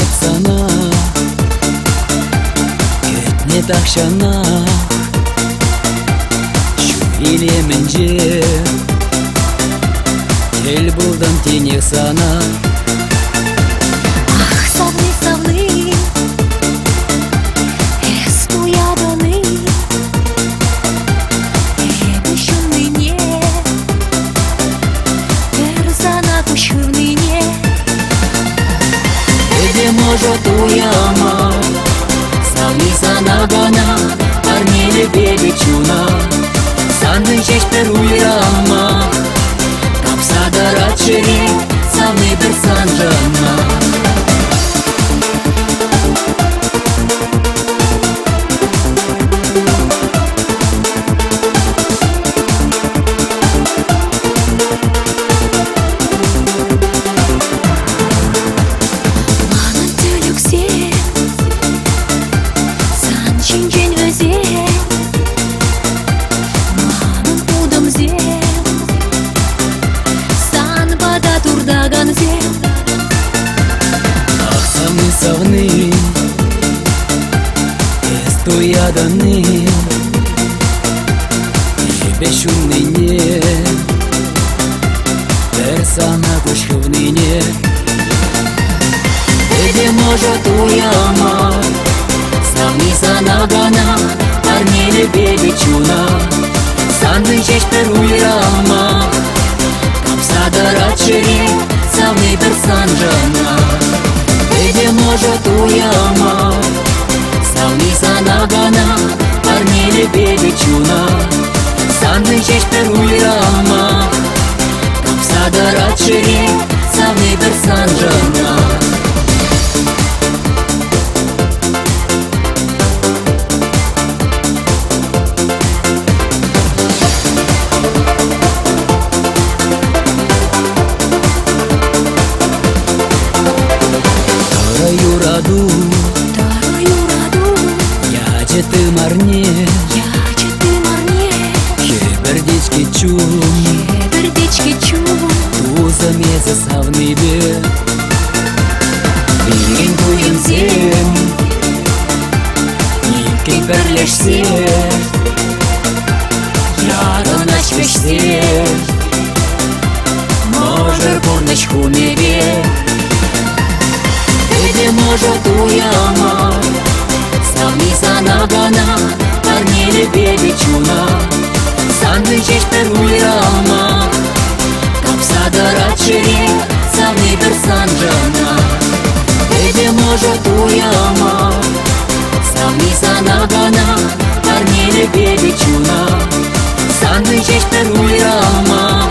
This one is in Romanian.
sana, etne takşana, şu ilemence, el buldum teni sana. Ах, savni savni, estu ядони, що нині, терзана кущу нині. Где может уяма, savni sana bana, armele bebeciuna, sandı çeşper uyrama, kapsada raçeri, savni bir sanjana. Savni, estu ядони, beşun niye, persana кущу нине. Где может уяма, savni sana bana, armele bebeciuna, sandı çeşper uyrama, kapsada raçeri, savni bir sanjana. Где может уяма, savni sana bana, armele bebeciuna, sandı çeşper uyrama, kapsada raçeri, savni bir sanjana. Раю раду, я же ты марне, Хебердички чум, туза мезе savni be, Bilgin kuyun sen, ilkin birleşse, yarın açmışse, может бурночку небе. Где может уяма, savni sana bana, armele bebeciuna, sandı çeşper uyrama, kapsada raçeri, savni bir sanjana. Где может уяма, savni sana bana, armele bebeciuna, sandı çeşper uyrama,